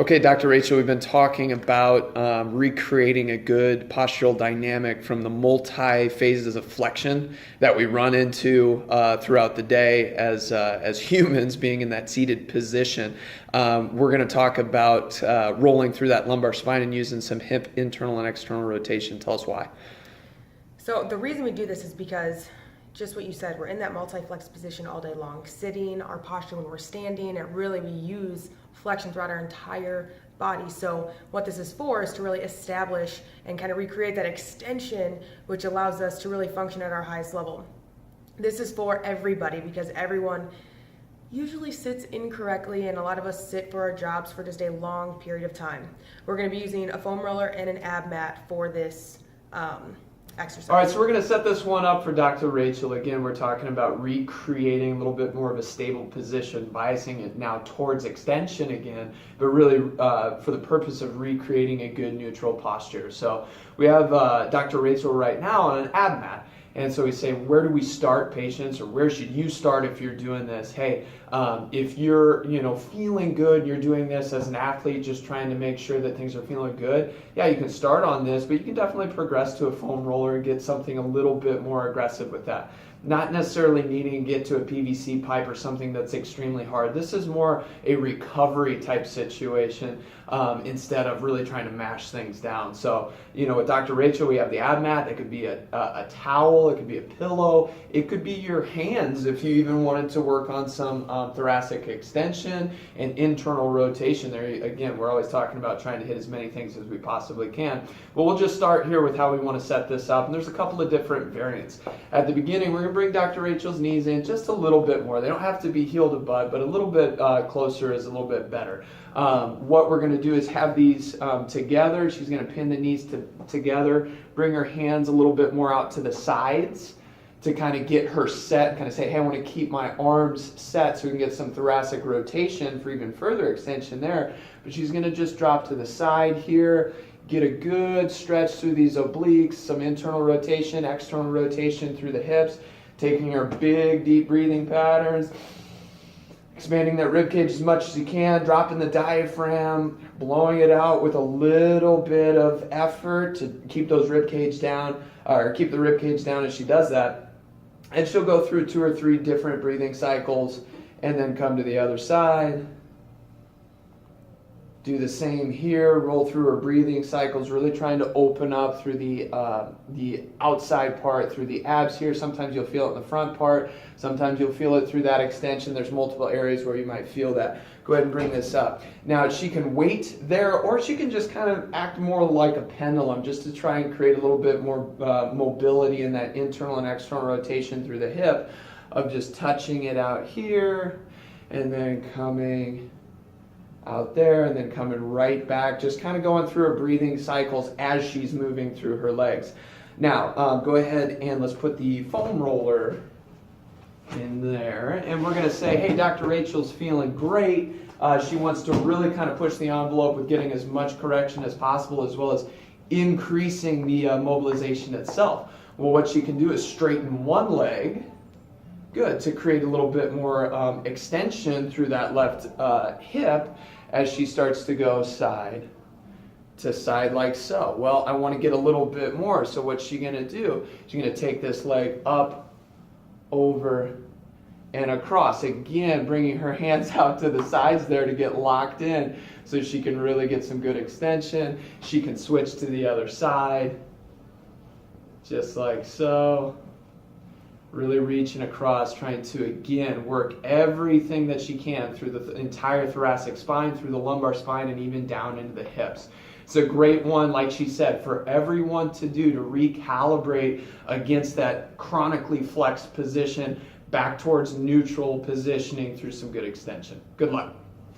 Okay, Dr. Rachel, we've been talking about recreating a good postural dynamic from the multi-phases of flexion that we run into throughout the day as humans being in that seated position. We're going to talk about rolling through that lumbar spine and using some hip internal and external rotation. Tell us why. So the reason we do this is because just what you said, we're in that multi-flex position all day long, sitting, our posture when we're standing, and really we use flexion throughout our entire body. So what this is for is to really establish and kind of recreate that extension, which allows us to really function at our highest level. This is for everybody because everyone usually sits incorrectly, and a lot of us sit for our jobs for just a long period of time. We're going to be using a foam roller and an ab mat for this exercise. All right, so we're going to set this one up for Dr. Rachel. Again, we're talking about recreating a little bit more of a stable position, biasing it now towards extension again, but really for the purpose of recreating a good neutral posture. So we have Dr. Rachel right now on an ab mat. And so we say, where do we start, patients, or where should you start if you're doing this? Hey, if you're feeling good, you're doing this as an athlete, just trying to make sure that things are feeling good. Yeah, you can start on this, but you can definitely progress to a foam roller and get something a little bit more aggressive with that. Not necessarily needing to get to a PVC pipe or something that's extremely hard. This is more a recovery type situation instead of really trying to mash things down. So, with Dr. Rachel, we have the ab mat. It could be a towel. It could be a pillow. It could be your hands if you even wanted to work on some thoracic extension and internal rotation. There, again, we're always talking about trying to hit as many things as we possibly can. But we'll just start here with how we want to set this up. And there's a couple of different variants. At the beginning, we're going to bring Dr. Rachel's knees in just a little bit more. They don't have to be heel to butt, but a little bit closer is a little bit better. What we're going to do is have these together. She's going to pin the knees together, bring her hands a little bit more out to the sides to kind of get her set, kind of say, hey, I want to keep my arms set so we can get some thoracic rotation for even further extension there. But she's going to just drop to the side here, get a good stretch through these obliques, some internal rotation, external rotation through the hips, taking her big, deep breathing patterns, expanding that rib cage as much as you can, dropping the diaphragm, blowing it out with a little bit of effort to keep those rib cage down, or keep the rib cage down as she does that. And she'll go through 2 or 3 different breathing cycles and then come to the other side. Do the same here, roll through her breathing cycles, really trying to open up through the outside part, through the abs here. Sometimes you'll feel it in the front part. Sometimes you'll feel it through that extension. There's multiple areas where you might feel that. Go ahead and bring this up. Now, she can wait there, or she can just kind of act more like a pendulum, just to try and create a little bit more mobility in that internal and external rotation through the hip of just touching it out here and then coming out there and then coming right back, just kind of going through her breathing cycles as she's moving through her legs. Now, go ahead and let's put the foam roller in there, and we're going to say, hey, Dr. Rachel's feeling great. She wants to really kind of push the envelope with getting as much correction as possible, as well as increasing the mobilization itself. Well, what she can do is straighten one leg, good, to create a little bit more extension through that left hip as she starts to go side to side like so. Well, I want to get a little bit more, so what's she going to do? She's going to take this leg up, over, and across. Again, bringing her hands out to the sides there to get locked in so she can really get some good extension. She can switch to the other side, just like so. Really reaching across, trying to, again, work everything that she can through the entire thoracic spine, through the lumbar spine, and even down into the hips. It's a great one, like she said, for everyone to do, to recalibrate against that chronically flexed position back towards neutral positioning through some good extension. Good luck.